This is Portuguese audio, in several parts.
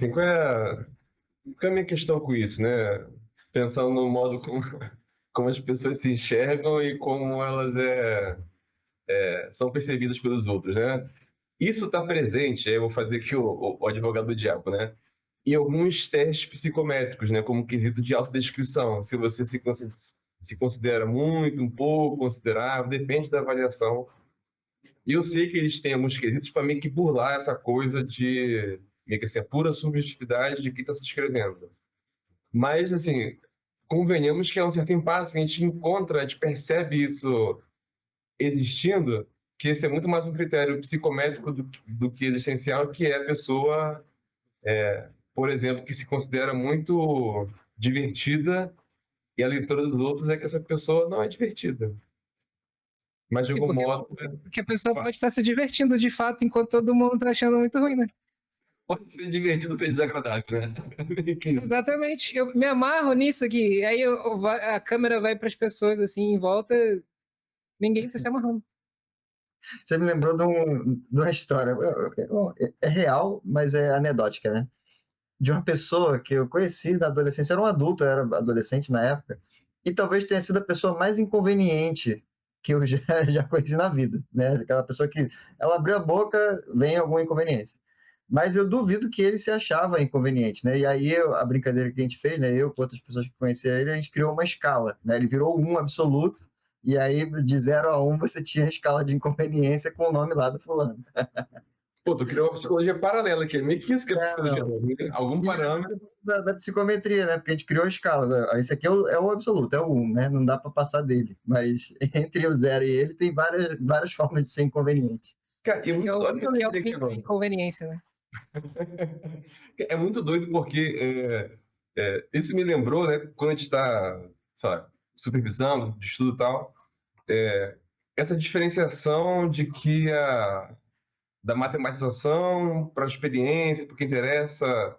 Assim, qual é a minha questão com isso, né? Pensando no modo como as pessoas se enxergam e como elas são percebidas pelos outros, né? Isso está presente, eu vou fazer aqui o advogado do diabo, né? Em alguns testes psicométricos, né? Como quesito de autodescrição. Se você se considera muito, um pouco, considerável, depende da avaliação. E eu sei que eles têm alguns quesitos para meio que burlar essa coisa de meio que assim, a pura subjetividade de quem está se descrevendo. Mas, assim, convenhamos que é um certo impasse, a gente encontra, a gente percebe isso existindo, que esse é muito mais um critério psicométrico do que existencial, que é a pessoa, por exemplo, que se considera muito divertida e a leitura dos outros é que essa pessoa não é divertida. Mas, de Sim, algum modo, porque a pessoa pode estar se divertindo de fato enquanto todo mundo tá achando muito ruim, né? pode ser divertido ser desagradável, né? Meio que isso. Exatamente. Eu me amarro nisso aqui. Aí a câmera vai para as pessoas assim em volta, ninguém tá se amarrando. Você me lembrou de uma história. É real, mas é anedótica, né? De uma pessoa que eu conheci na adolescência, era um adulto, eu era adolescente na época, e talvez tenha sido a pessoa mais inconveniente que eu já, já conheci na vida, né? Aquela pessoa que ela abriu a boca, vem alguma inconveniência. Mas eu duvido que ele se achava inconveniente, né? E aí a brincadeira que a gente fez, né? Eu com outras pessoas que conheciam ele, a gente criou uma escala, né? Ele virou um absoluto, e aí de 0 a 1 você tinha a escala de inconveniência com o nome lá do fulano. Pô, tu criou uma psicologia paralela aqui, é meio que isso que é psicologia, Não, né? Algum e é parâmetro. da psicometria, né? Porque a gente criou a escala. Esse aqui é o absoluto, é o 1, né? Não dá para passar dele. Mas entre o 0 e ele tem várias formas de ser inconveniente. Cara, e muito, olha o que eu Que é o lembrei aqui fim da agora. inconveniência, né? É muito doido porque isso me lembrou, né, quando a gente está, supervisando, de estudo e tal, essa diferenciação de que da matematização para a experiência, porque interessa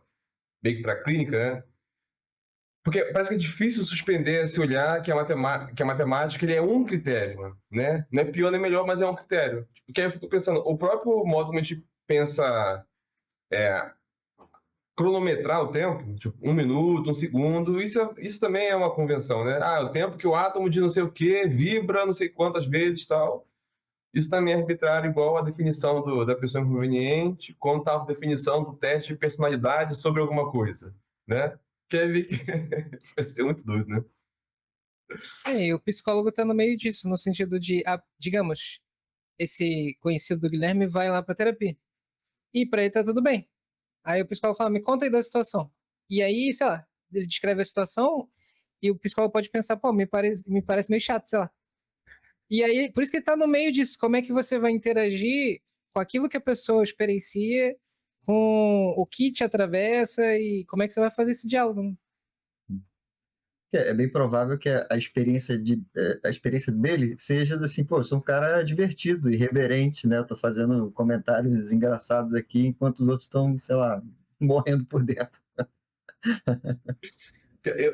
meio que para a clínica, né? Porque parece que é difícil suspender esse olhar que a matemática ele é um critério, né? Não é pior nem melhor, mas é um critério. Porque aí eu fico pensando, o próprio modo como a gente pensa cronometrar o tempo, tipo, 1 minuto, 1 segundo, isso também é uma convenção, né? Ah, o tempo que o átomo de não sei o que vibra não sei quantas vezes tal. Isso também é arbitrário, igual a definição da pessoa inconveniente, quanto a definição do teste de personalidade sobre alguma coisa, né? Quer ver que vai ser muito doido, né? E o psicólogo tá no meio disso, no sentido de, digamos, esse conhecido do Guilherme vai lá pra terapia. E pra ele tá tudo bem. Aí o psicólogo fala, me conta aí da situação. E aí, sei lá, ele descreve a situação e o psicólogo pode pensar, pô, me parece meio chato, sei lá. E aí, por isso que ele tá no meio disso. Como é que você vai interagir com aquilo que a pessoa experiencia, com o que te atravessa e como é que você vai fazer esse diálogo, né? É bem provável que a experiência dele seja assim, pô, eu sou um cara divertido, irreverente, né? Eu tô fazendo comentários engraçados aqui enquanto os outros estão, sei lá, morrendo por dentro.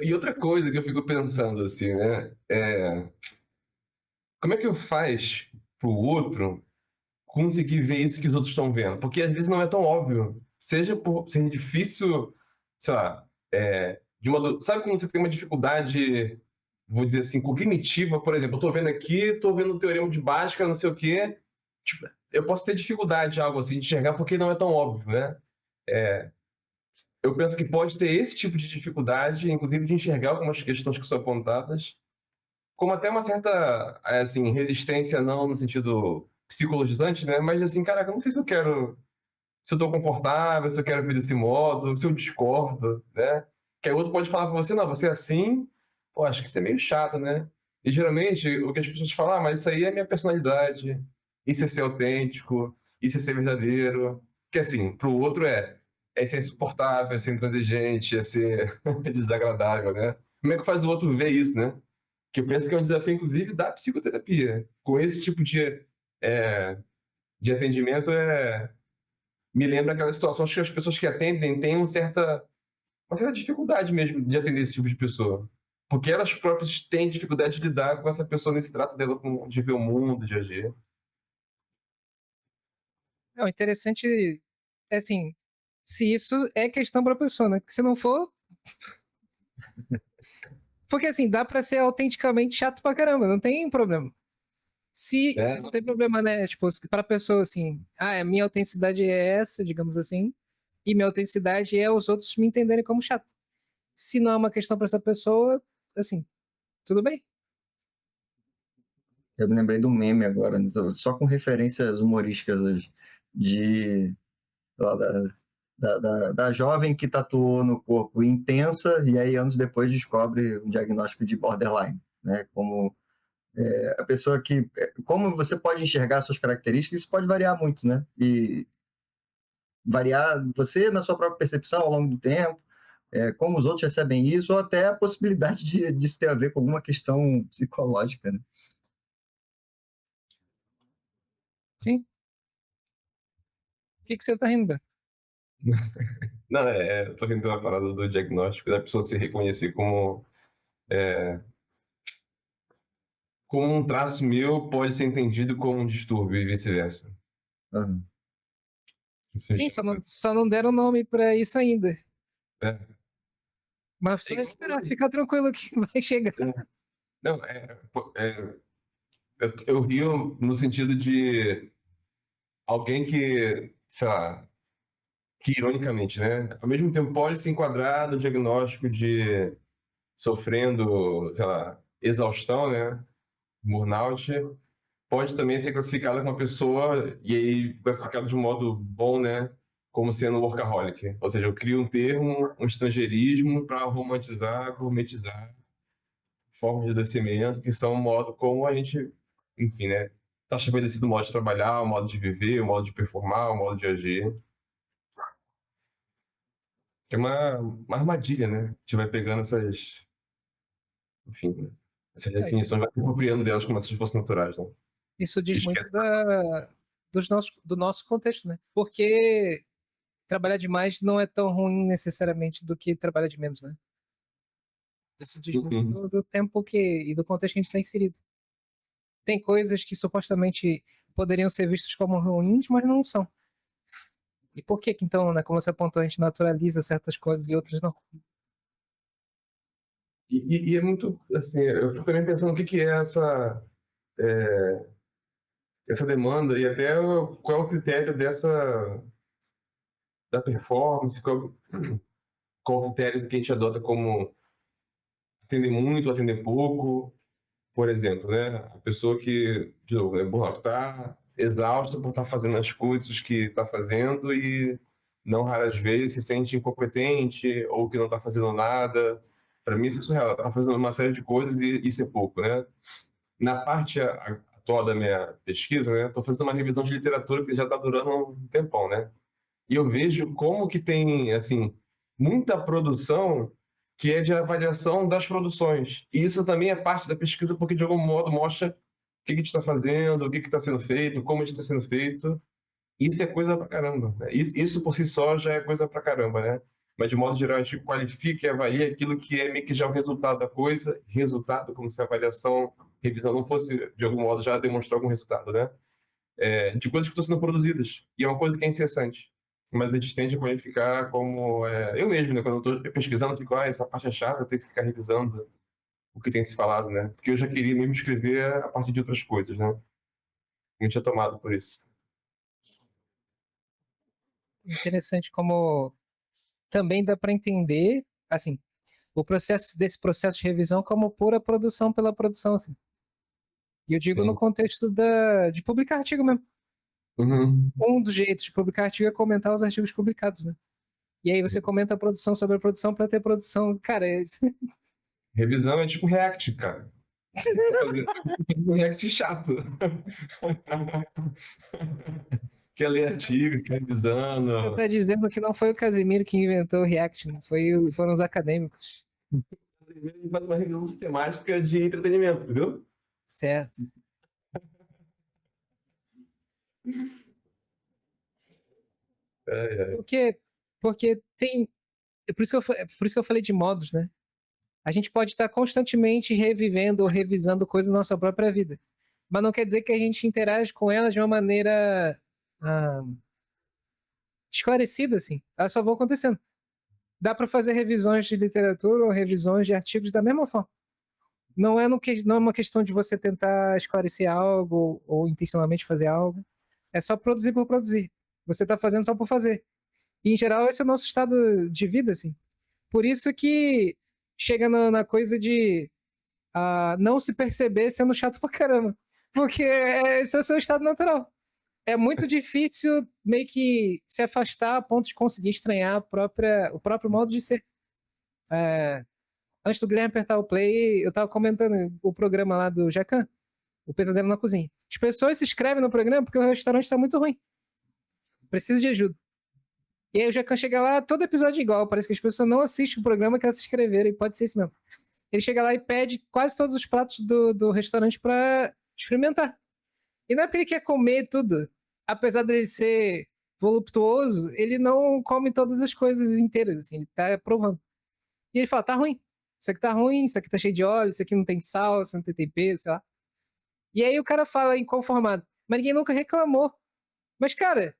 E outra coisa que eu fico pensando, assim, né? Como é que eu faz pro outro conseguir ver isso que os outros estão vendo? Porque às vezes não é tão óbvio. Seja por ser difícil, sei lá, sabe quando você tem uma dificuldade, vou dizer assim, cognitiva, por exemplo, eu estou vendo aqui, estou vendo o teorema de Bhaskara, não sei o quê, tipo, eu posso ter dificuldade, algo assim, de enxergar porque não é tão óbvio, né? Eu penso que pode ter esse tipo de dificuldade, inclusive de enxergar algumas questões que são apontadas, como até uma certa, assim, resistência, não no sentido psicologizante, né? Mas assim, caraca, eu não sei se eu tô confortável, se eu quero ver desse modo, se eu discordo, né? Que aí o outro pode falar pra você, não, você é assim, pô, acho que isso é meio chato, né? E geralmente o que as pessoas falam, mas isso aí é minha personalidade, isso é ser autêntico, isso é ser verdadeiro. Que assim, pro outro é ser insuportável, é ser intransigente, é ser desagradável, né? Como é que faz o outro ver isso, né? Que eu penso que é um desafio, inclusive, da psicoterapia. Com esse tipo é, de atendimento, me lembra aquelas situações que as pessoas que atendem têm uma certa dificuldade mesmo de atender esse tipo de pessoa. Porque elas próprias têm dificuldade de lidar com essa pessoa nesse trato dela, de ver o mundo, de agir. Não, interessante é assim, se isso é questão pra pessoa, né? Porque se não for. Porque assim, dá pra ser autenticamente chato pra caramba, não tem problema. Se não tem problema, né? Tipo, pra pessoa assim, a minha autenticidade é essa, digamos assim, e minha autenticidade é os outros me entenderem como chato. Se não é uma questão pra essa pessoa, assim, tudo bem. Eu me lembrei de um meme agora, só com referências humorísticas hoje, de, lá da jovem que tatuou no corpo intensa e aí anos depois descobre um diagnóstico de borderline, né? Como a pessoa que, como você pode enxergar suas características, isso pode variar muito, né? E variar você na sua própria percepção ao longo do tempo, como os outros recebem isso, ou até a possibilidade disso ter a ver com alguma questão psicológica, né? Sim. O que você tá rindo, Ben? Não, eu tô rindo da parada do diagnóstico, da pessoa se reconhecer como um traço meu pode ser entendido como um distúrbio e vice-versa. Uhum. Sim, só não deram nome pra isso ainda. É. Mas só esperar, fica tranquilo que vai chegar. Não, eu rio no sentido de alguém que, sei lá, que ironicamente, né, ao mesmo tempo pode se enquadrar no diagnóstico de sofrendo, sei lá, exaustão, né, burnout, pode também ser classificada como uma pessoa, e aí classificada de um modo bom, né, como sendo workaholic. Ou seja, eu crio um termo, um estrangeirismo para romantizar, gourmetizar formas de adoecimento que são um modo como a gente, enfim, né, está estabelecido o modo de trabalhar, o modo de viver, o modo de performar, o modo de agir. É uma armadilha, né? A gente vai pegando enfim, né? Essas definições, vai se apropriando delas como se fossem naturais, né? Isso diz muito Esquece. do nosso contexto, né? Porque trabalhar demais não é tão ruim necessariamente do que trabalhar de menos, né? Isso diz muito do tempo e do contexto que a gente está inserido. Tem coisas que supostamente poderiam ser vistas como ruins, mas não são. E por que então, né, como você apontou, a gente naturaliza certas coisas e outras não? E é muito, assim, eu fico também pensando o que é essa demanda e até qual é o critério da performance, qual o critério que a gente adota como atender muito, atender pouco, por exemplo, né? A pessoa que, de novo, está exausta por estar fazendo as coisas que está fazendo e não raras vezes se sente incompetente ou que não está fazendo nada. Para mim isso é surreal. Ela está fazendo uma série de coisas e isso é pouco, né? Na parte atual da minha pesquisa, né? Estou fazendo uma revisão de literatura que já está durando um tempão, né? E eu vejo como que tem, assim, muita produção que é de avaliação das produções. E isso também é parte da pesquisa, porque de algum modo mostra o que a gente está fazendo, o que está sendo feito, como está sendo feito. Isso é coisa pra caramba, né? Isso por si só já é coisa pra caramba, né? Mas de modo geral a gente qualifica e avalia aquilo que é meio que já o resultado da coisa, resultado, como se a avaliação, revisão não fosse de algum modo já demonstrar algum resultado, né? De coisas que estão sendo produzidas. E é uma coisa que é incessante. Mas a gente tende a qualificar como. Eu mesmo, né? Quando eu estou pesquisando, eu fico, essa parte é chata, eu tenho que ficar revisando o que tem se falado, né? Porque eu já queria mesmo escrever a partir de outras coisas, né? A gente é tomado por isso. Interessante como também dá para entender, assim, desse processo de revisão como pura produção pela produção, assim. E eu digo no Sim. contexto de publicar artigo mesmo. Uhum. Um dos jeitos de publicar artigo é comentar os artigos publicados, né? E aí você comenta a produção sobre a produção para ter produção. Cara, Revisão é tipo React, cara. Um React chato. Quer ler artigo, quer você revisando. tá dizendo que não foi o Casimiro que inventou o React, né? Foram os acadêmicos. Ele faz uma revisão sistemática de entretenimento, entendeu? Certo. É, é. Porque tem. Por isso que eu falei de modos, né? A gente pode estar constantemente revivendo ou revisando coisas na nossa própria vida. Mas não quer dizer que a gente interage com elas de uma maneira. ah, esclarecida, assim. Elas só vão acontecendo. Dá para fazer revisões de literatura ou revisões de artigos da mesma forma. Não é uma questão de você tentar esclarecer algo ou intencionalmente fazer algo. É só produzir por produzir. Você está fazendo só por fazer. E, em geral, esse é o nosso estado de vida, assim. Por isso que chega na coisa de não se perceber sendo chato pra caramba. Porque esse é o seu estado natural. É muito difícil meio que se afastar a ponto de conseguir estranhar o próprio modo de ser. Antes do Guilherme apertar o play, eu tava comentando o programa lá do Jacan, o Pesadelo na Cozinha. As pessoas se inscrevem no programa porque o restaurante tá muito ruim. Precisa de ajuda. E aí o Jacan chega lá, todo episódio é igual. Parece que as pessoas não assistem o programa que elas se inscreveram, e pode ser isso mesmo. Ele chega lá e pede quase todos os pratos do restaurante pra experimentar. E não é porque ele quer comer tudo. Apesar dele ser voluptuoso, ele não come todas as coisas inteiras, assim, ele tá provando. E ele fala, tá ruim. Isso aqui tá ruim, isso aqui tá cheio de óleo, isso aqui não tem sal, isso não tem tempero, sei lá. E aí o cara fala inconformado, mas ninguém nunca reclamou. Mas, cara,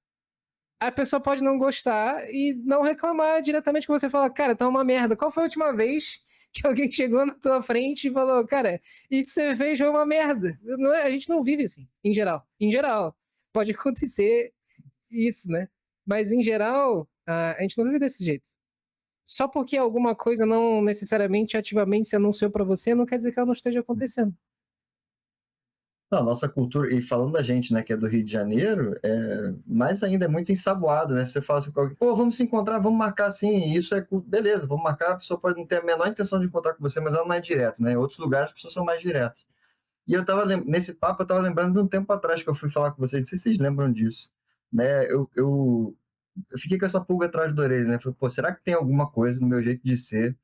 a pessoa pode não gostar e não reclamar diretamente com você. Fala, cara, tá uma merda. Qual foi a última vez que alguém chegou na tua frente e falou, cara, isso que você fez foi uma merda? Não é, a gente não vive assim, em geral. Em geral, pode acontecer isso, né? Mas, em geral, a gente não vive desse jeito. Só porque alguma coisa não necessariamente ativamente se anunciou para você, não quer dizer que ela não esteja acontecendo. Não, a nossa cultura, e falando da gente, né, que é do Rio de Janeiro, mais ainda é muito ensaboado, né? Você fala assim, pô, vamos se encontrar, vamos marcar assim, e isso beleza, vamos marcar, a pessoa pode não ter a menor intenção de encontrar com você, mas ela não é direta, né? Em outros lugares as pessoas são mais diretas. E nesse papo eu tava lembrando de um tempo atrás que eu fui falar com vocês, não sei se vocês lembram disso, né? Eu fiquei com essa pulga atrás da orelha, né? Falei, pô, será que tem alguma coisa no meu jeito de ser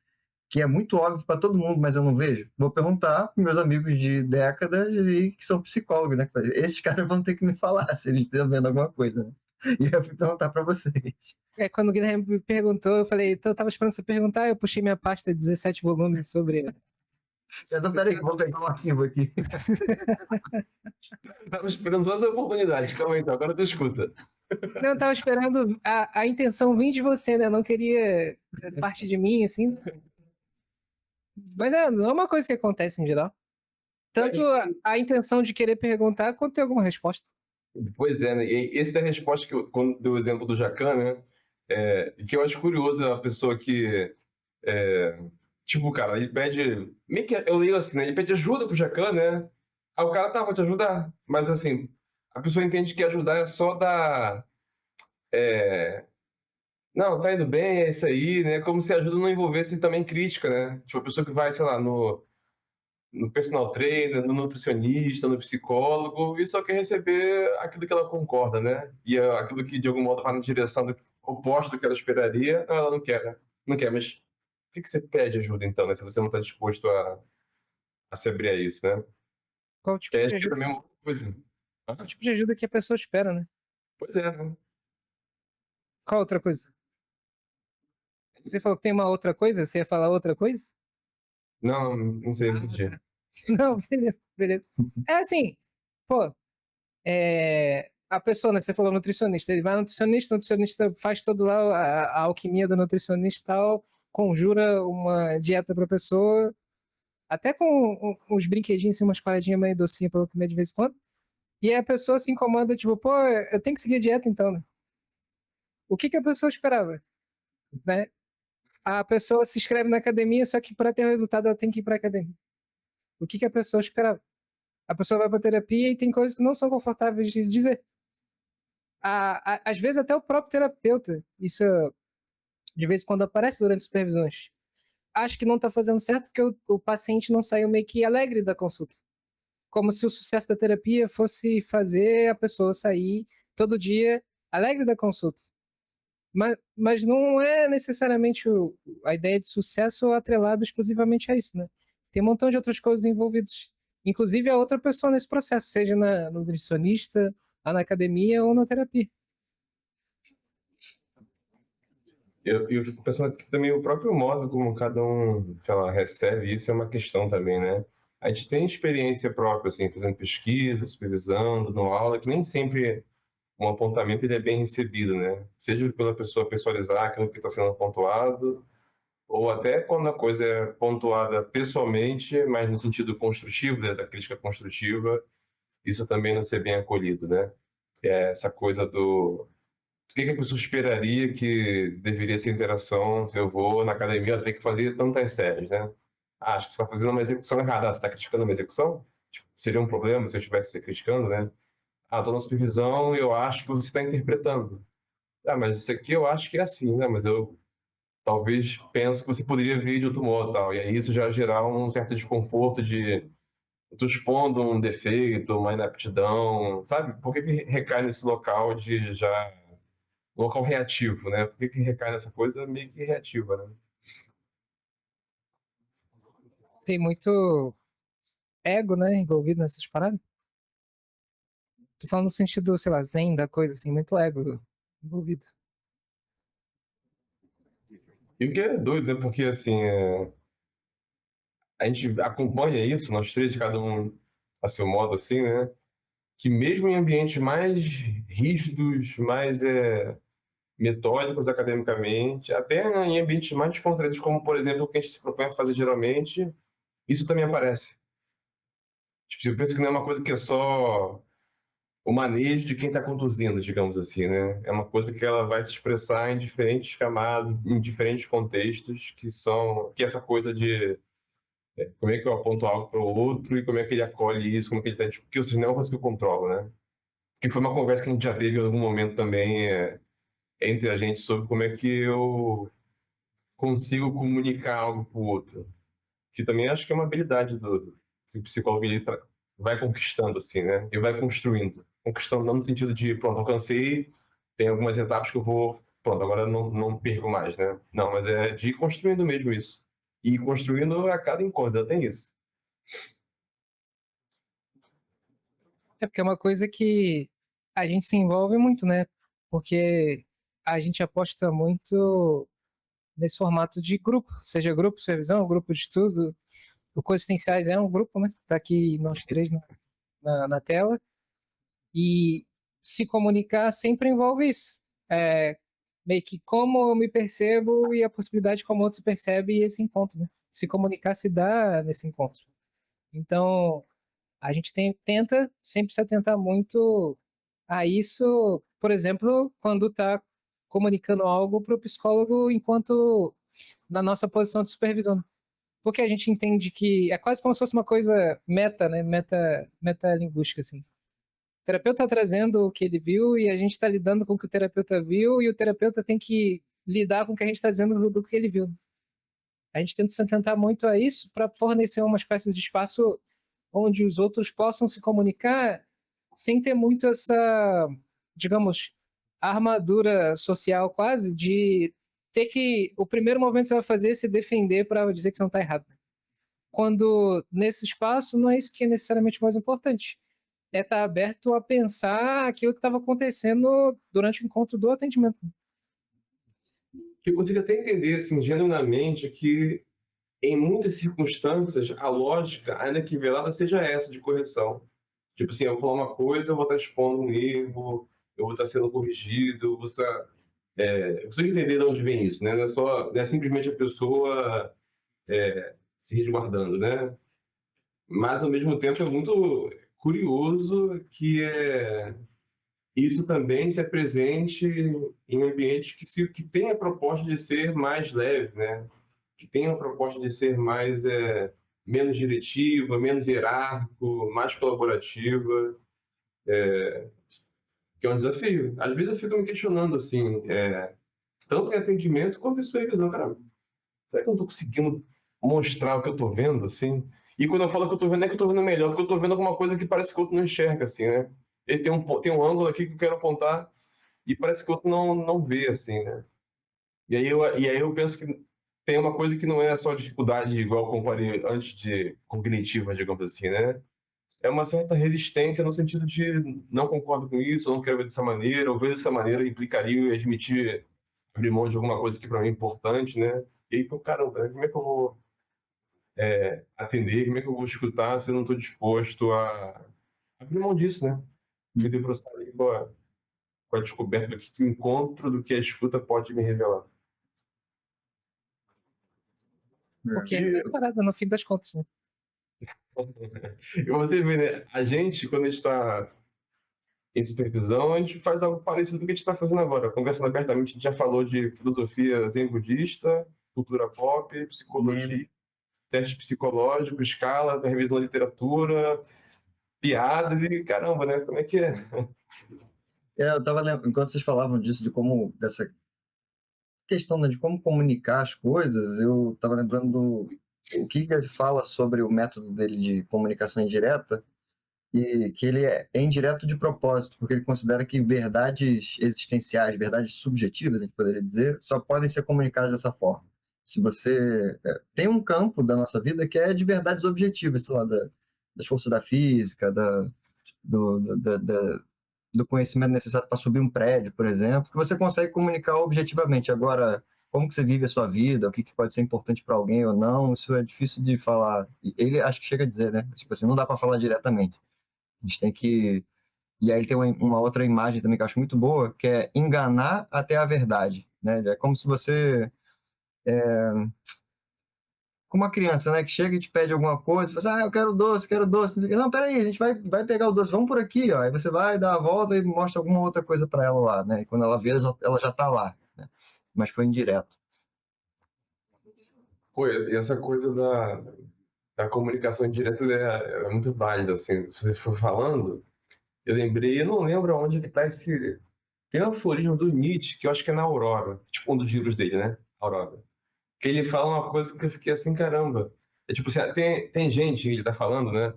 que é muito óbvio para todo mundo, mas eu não vejo? Vou perguntar para meus amigos de décadas e que são psicólogos, né? Esses caras vão ter que me falar se eles estão vendo alguma coisa, né? E eu fui perguntar para vocês. Quando o Guilherme me perguntou, eu falei, então eu tava esperando você perguntar, eu puxei minha pasta de 17 volumes sobre... Então, peraí, vou pegar um arquivo aqui. Tava esperando só essa oportunidade. Calma aí, então, agora tu escuta. Não, eu tava esperando a intenção vir de você, né? Eu não queria parte de mim, assim. Mas não é uma coisa que acontece em geral. Tanto a intenção de querer perguntar, quanto ter alguma resposta. Pois é, né? E esse da resposta que quando deu o exemplo do Jacan, né? Que eu acho curioso a pessoa que tipo, cara, ele pede, meio que eu leio assim, né? Ele pede ajuda pro Jacan, né? Aí o cara, tá, vou te ajudar. Mas assim, a pessoa entende que ajudar é só dar não, tá indo bem, é isso aí, né? Como se a ajuda não envolvesse também crítica, né? Tipo, a pessoa que vai, sei lá, no personal trainer, no nutricionista, no psicólogo, e só quer receber aquilo que ela concorda, né? E aquilo que, de algum modo, vai na direção oposta do que ela esperaria, ela não quer, né? Não quer, mas por que você pede ajuda, então, né? Se você não está disposto a se abrir a isso, né? Qual o Que tipo aí de acho que é a ajuda, mesma coisa. qual o tipo de ajuda que a pessoa espera, né? Pois é, né? Qual outra coisa? Você falou que tem uma outra coisa? Você ia falar outra coisa? Não sei, não entendi. Não, beleza, beleza. É assim, pô, a pessoa, né? Você falou nutricionista, ele vai no nutricionista, o nutricionista faz todo lá a alquimia do nutricionista e tal, conjura uma dieta pra pessoa, até com uns brinquedinhos, assim, umas paradinhas meio docinhas pra eu comer de vez em quando. E aí a pessoa se incomoda, tipo, pô, eu tenho que seguir a dieta então, né? O que a pessoa esperava, né? A pessoa se inscreve na academia, só que para ter resultado ela tem que ir pra academia. O que a pessoa esperava? A pessoa vai pra terapia e tem coisas que não são confortáveis de dizer. Às vezes até o próprio terapeuta, isso de vez em quando aparece durante supervisões, acho que não tá fazendo certo porque o paciente não saiu meio que alegre da consulta. Como se o sucesso da terapia fosse fazer a pessoa sair todo dia alegre da consulta. Mas não é necessariamente a ideia de sucesso atrelada exclusivamente a isso, né? Tem um montão de outras coisas envolvidas. Inclusive a outra pessoa nesse processo, seja na nutricionista, na academia ou na terapia. Eu fico pensando que também o próprio modo como cada um, sei lá, recebe isso é uma questão também, né? A gente tem experiência própria, assim, fazendo pesquisa, supervisando, dando aula, que nem sempre um apontamento ele é bem recebido, né? Seja pela pessoa pessoalizar aquilo que está sendo pontuado, ou até quando a coisa é pontuada pessoalmente, mas no sentido construtivo, né, da crítica construtiva, isso também não ser bem acolhido, né? É essa coisa do o que que a pessoa esperaria que deveria ser interação se eu vou na academia, eu tenho que fazer tantas séries, né? Ah, acho que você está fazendo uma execução errada. Ah, você está criticando uma execução? Tipo, seria um problema se eu estivesse criticando, né? Ah, estou na supervisão e eu acho que você está interpretando. Ah, mas isso aqui eu acho que é assim, né? Mas eu talvez penso que você poderia ver de outro modo, tal. E aí isso já gerar um certo desconforto de eu tô expondo um defeito, uma inaptidão, sabe? Por que que recai nesse local de já local reativo, né? Por que que recai nessa coisa meio que reativa, né? Tem muito ego, né, envolvido nessas paradas. Tô falando no sentido, sei lá, zen da coisa, assim, muito ego envolvido. E o que é doido, né? Porque assim, a gente acompanha isso, nós três, cada um a seu modo, assim, né? Que mesmo em ambientes mais rígidos, mais metódicos academicamente, até em ambientes mais descontraídos, como por exemplo o que a gente se propõe a fazer geralmente, isso também aparece. Tipo, eu penso que não é uma coisa que é só o manejo de quem está conduzindo, digamos assim, né? É uma coisa que ela vai se expressar em diferentes camadas, em diferentes contextos, que é essa coisa de como é que eu aponto algo para o outro e como é que ele acolhe isso, como é que ele está, porque isso não é uma coisa que eu controlo, né? Que foi uma conversa que a gente já teve em algum momento também entre a gente sobre como é que eu consigo comunicar algo para o outro, que também acho que é uma habilidade do que o psicólogo ele vai conquistando assim, né? E vai construindo, conquistando não no sentido de pronto, alcancei, tem algumas etapas que eu vou, pronto, agora não perco mais, né? Não, mas é de ir construindo mesmo isso. E ir construindo a cada encontro, tem isso. É porque é uma coisa que a gente se envolve muito, né? Porque a gente aposta muito nesse formato de grupo, seja grupo de supervisão, grupo de estudo. O Coexistenciais é um grupo, né? Tá aqui nós três na tela. E se comunicar sempre envolve isso. É, meio que como eu me percebo e a possibilidade como o outro se percebe e esse encontro, né? Se comunicar se dá nesse encontro. Então, a gente tenta sempre se atentar muito a isso, por exemplo, quando está comunicando algo para o psicólogo enquanto na nossa posição de supervisão. Porque a gente entende que é quase como se fosse uma coisa meta, né? Metalinguística, assim. O terapeuta está trazendo o que ele viu e a gente está lidando com o que o terapeuta viu e o terapeuta tem que lidar com o que a gente está dizendo do que ele viu. A gente tenta se atentar muito a isso para fornecer uma espécie de espaço onde os outros possam se comunicar sem ter muito essa, digamos, armadura social quase de ter que o primeiro movimento que você vai fazer é se defender para dizer que você não está errado. Quando nesse espaço não é isso que é necessariamente mais importante. É estar aberto a pensar aquilo que estava acontecendo durante o encontro do atendimento. Que eu consigo até entender, assim, genuinamente, que em muitas circunstâncias a lógica, ainda que velada, seja essa de correção. Tipo assim, eu vou falar uma coisa, eu vou estar expondo um erro, eu vou estar sendo corrigido, eu preciso entender de onde vem isso, né? Não é simplesmente a pessoa se resguardando, né? Mas, ao mesmo tempo, é muito curioso que isso também se apresente em ambientes que têm a proposta de ser mais leve, né? Que têm a proposta de ser mais menos diretiva, menos hierárquico, mais colaborativa, que é um desafio. Às vezes eu fico me questionando assim, tanto em atendimento quanto em supervisão, cara. Será que eu não estou conseguindo mostrar o que eu estou vendo, assim? E quando eu falo que eu estou vendo, não é que eu estou vendo melhor, porque eu estou vendo alguma coisa que parece que o outro não enxerga, assim, né? Ele tem um ângulo aqui que eu quero apontar e parece que o outro não vê, assim, né? E aí eu penso que tem uma coisa que não é só dificuldade, igual eu comparei antes de cognitiva, digamos assim, né? É uma certa resistência no sentido de não concordo com isso, eu não quero ver dessa maneira, ou ver dessa maneira implicaria em admitir abrir mão de alguma coisa que para mim é importante, né? E aí, pô, caramba, como é que eu vou atender, como é que eu vou escutar se eu não estou disposto a abrir mão disso, né? Me debruçar ali, pô, com a descoberta do que o encontro do que a escuta pode me revelar. Porque essa é a parada, no fim das contas, né? E você vê, né? A gente, quando a gente está em supervisão, a gente faz algo parecido com o que a gente está fazendo agora. Conversando abertamente, a gente já falou de filosofia zen budista, cultura pop, psicologia, teste psicológico, escala, revisão da literatura, piadas e caramba, né? Como é que é? Eu tava lembrando, enquanto vocês falavam disso, de como, dessa questão, né, de como comunicar as coisas, eu tava lembrando o que ele fala sobre o método dele de comunicação indireta, e que ele é indireto de propósito, porque ele considera que verdades existenciais, verdades subjetivas, a gente poderia dizer, só podem ser comunicadas dessa forma. Se você tem um campo da nossa vida que é de verdades objetivas, sei lá, das forças da física, do, da, da, do conhecimento necessário para subir um prédio, por exemplo, que você consegue comunicar objetivamente. Agora, como que você vive a sua vida, o que pode ser importante para alguém ou não, isso é difícil de falar. Ele acho que chega a dizer, né? Tipo assim, não dá para falar diretamente. A gente tem que. E aí ele tem uma outra imagem também que eu acho muito boa, que é enganar até a verdade, né? É como se você, como uma criança, né, que chega e te pede alguma coisa, você fala assim, eu quero doce, quero doce. Não, sei o quê. Não, peraí, a gente vai pegar o doce, vamos por aqui, ó. Aí você vai dar a volta e mostra alguma outra coisa para ela lá, né? E quando ela vê, ela já tá lá, né? Mas foi indireto. Pô, e essa coisa da comunicação indireta é muito válida, assim. Se você for falando, eu lembrei, eu não lembro onde que tá esse... Tem um aforismo do Nietzsche, que eu acho que é na Aurora, tipo um dos livros dele, né? Aurora. Que ele fala uma coisa que eu fiquei assim, caramba. É tipo assim, tem gente, ele tá falando, né?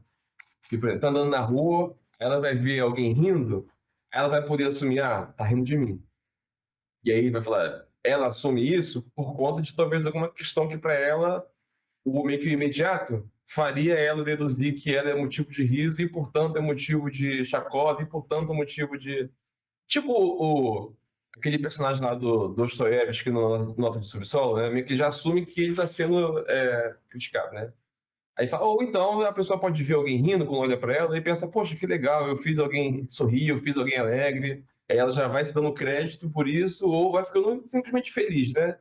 Que, por exemplo, tá andando na rua, ela vai ver alguém rindo, ela vai poder assumir, tá rindo de mim. E aí vai falar, ela assume isso por conta de talvez alguma questão que para ela, o meio que imediato, faria ela deduzir que ela é motivo de riso e, portanto, é motivo de chacota e, portanto, é motivo de... Tipo aquele personagem lá do Dostoiévski no Nota de Subsolo, né? Meio que já assume que ele está sendo criticado, né? Aí fala, ou então a pessoa pode ver alguém rindo quando olha para ela e pensa, poxa, que legal, eu fiz alguém sorrir, eu fiz alguém alegre. Aí ela já vai se dando crédito por isso, ou vai ficando simplesmente feliz, né?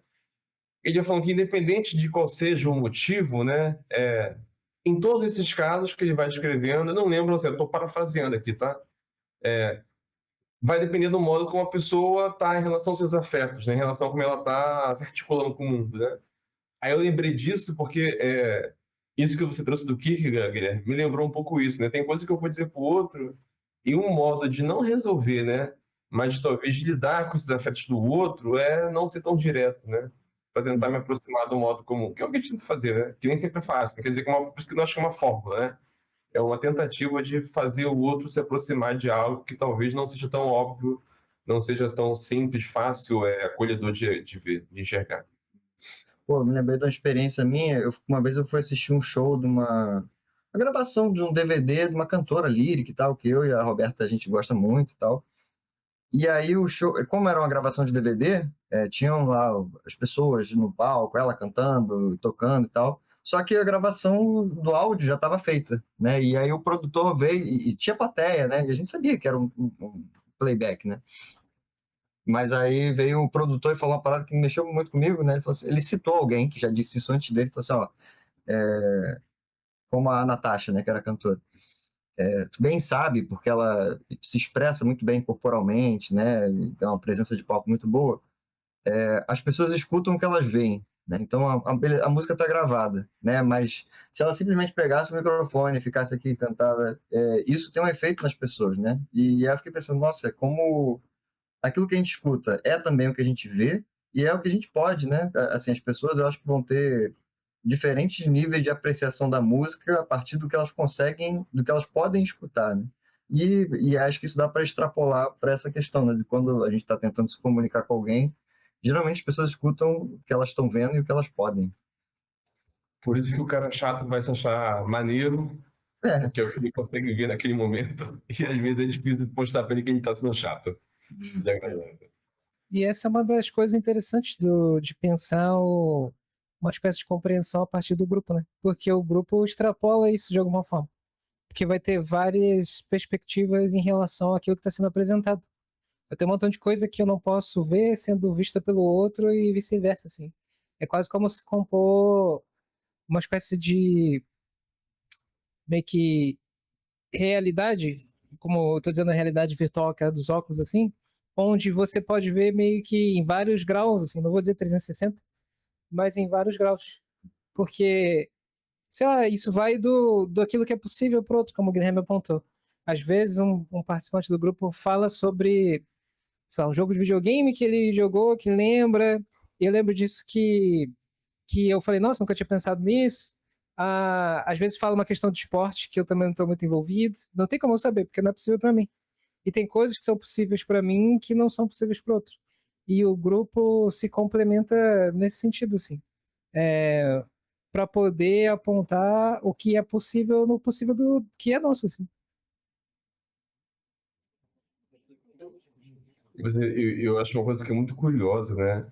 Ele vai falando que independente de qual seja o motivo, né? Em todos esses casos que ele vai escrevendo, eu não lembro, eu estou parafraseando aqui, tá? Vai depender do modo como a pessoa está em relação aos seus afetos, né? Em relação a como ela está se articulando com o mundo, né? Aí eu lembrei disso porque isso que você trouxe do Kierkegaard, Guilherme, me lembrou um pouco isso, né? Tem coisa que eu vou dizer para o outro e um modo de não resolver, né? Mas talvez de lidar com esses afetos do outro é não ser tão direto, né? Para tentar me aproximar do modo comum, que é o que a gente tenta fazer, né? Que nem sempre é fácil, né? Quer dizer, por isso que eu acho que é uma fórmula, né? É uma tentativa de fazer o outro se aproximar de algo que talvez não seja tão óbvio, não seja tão simples, fácil, acolhedor de ver, de enxergar. Pô, me lembrei de uma experiência minha. Uma vez eu fui assistir um show de uma gravação de um DVD de uma cantora lírica e tal, que eu e a Roberta a gente gosta muito e tal. E aí o show, como era uma gravação de DVD, tinham lá as pessoas no palco, ela cantando, tocando e tal. Só que a gravação do áudio já estava feita, né? E aí o produtor veio e tinha plateia, né? E a gente sabia que era um playback, né? Mas aí veio o produtor e falou uma parada que mexeu muito comigo, né? Ele falou assim, ele citou alguém que já disse isso antes dele, falou assim, ó, como a Natasha, né, que era cantora. Tu bem sabe, porque ela se expressa muito bem corporalmente, né? Tem uma presença de palco muito boa. As pessoas escutam o que elas veem, né? Então a música está gravada, né? Mas se ela simplesmente pegasse o microfone e ficasse aqui e cantar, isso tem um efeito nas pessoas, né? E aí eu fiquei pensando, nossa, como aquilo que a gente escuta é também o que a gente vê e é o que a gente pode, né? Assim, as pessoas eu acho que vão ter diferentes níveis de apreciação da música a partir do que elas conseguem, do que elas podem escutar, né? E acho que isso dá para extrapolar para essa questão, né? De quando a gente está tentando se comunicar com alguém, geralmente as pessoas escutam o que elas estão vendo e o que elas podem. Por isso que o cara chato vai se achar maneiro, É, porque é o que ele consegue ver naquele momento. E às vezes é difícil mostrar para ele que ele está sendo chato. Desagradável. E essa é uma das coisas interessantes de pensar uma espécie de compreensão a partir do grupo, né? Porque o grupo extrapola isso de alguma forma. Porque vai ter várias perspectivas em relação àquilo que está sendo apresentado. Eu tenho um montão de coisa que eu não posso ver sendo vista pelo outro e vice-versa, assim. É quase como se compor uma espécie de meio que realidade, como eu tô dizendo, a realidade virtual, que é a dos óculos, assim, onde você pode ver meio que em vários graus, assim, não vou dizer 360, mas em vários graus. Porque, sei lá, isso vai do aquilo que é possível para outro, como o Guilherme apontou. Às vezes, um participante do grupo fala sobre, sei lá, um jogo de videogame que ele jogou, que lembra, e eu lembro disso que eu falei, nossa, nunca tinha pensado nisso. Às vezes fala uma questão de esporte que eu também não estou muito envolvido. Não tem como eu saber, porque não é possível para mim. E tem coisas que são possíveis para mim que não são possíveis para outro. E o grupo se complementa nesse sentido, assim. Para poder apontar o que é possível no possível do que é nosso, assim. Eu acho uma coisa que é muito curiosa, né?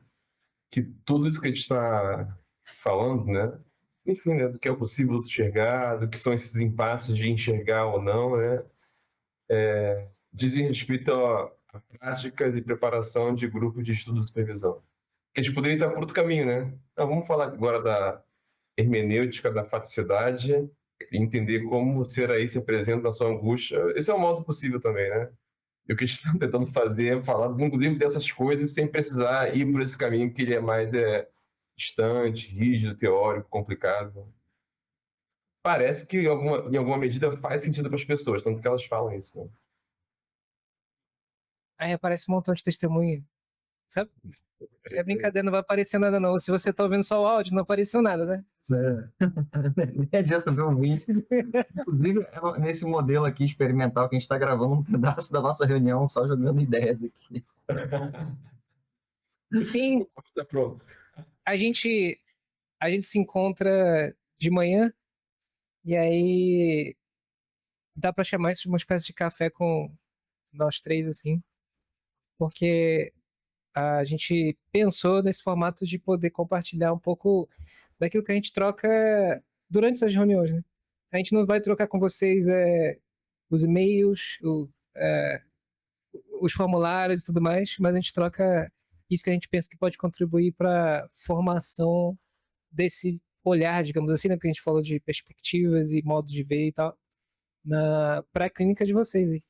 Que tudo isso que a gente está falando, né? Enfim, né? Do que é possível enxergar, do que são esses impasses de enxergar ou não, né? Dizem respeito a práticas e preparação de grupo de estudo e supervisão. Que a gente poderia estar por outro caminho, né? Então, vamos falar agora da hermenêutica da faticidade e entender como ser aí se apresenta na sua angústia. Esse é um modo possível também, né? E o que a gente está tentando fazer é falar, inclusive, dessas coisas sem precisar ir por esse caminho que ele é mais distante, rígido, teórico, complicado. Parece que em alguma medida faz sentido para as pessoas, tanto que elas falam isso, né? Aí aparece um montão de testemunha, sabe? É brincadeira, não vai aparecer nada não. Se você tá ouvindo só o áudio, não apareceu nada, né? Nem adianta ver um vídeo. Inclusive, nesse modelo aqui experimental que a gente está gravando um pedaço da nossa reunião, só jogando ideias aqui. Sim, Está pronto. a gente se encontra de manhã e aí dá para chamar isso de uma espécie de café com nós três, assim, porque a gente pensou nesse formato de poder compartilhar um pouco daquilo que a gente troca durante essas reuniões, né? A gente não vai trocar com vocês os e-mails, os formulários e tudo mais, mas a gente troca isso que a gente pensa que pode contribuir para a formação desse olhar, digamos assim, né? Porque a gente falou de perspectivas e modos de ver e tal, para a clínica de vocês aí.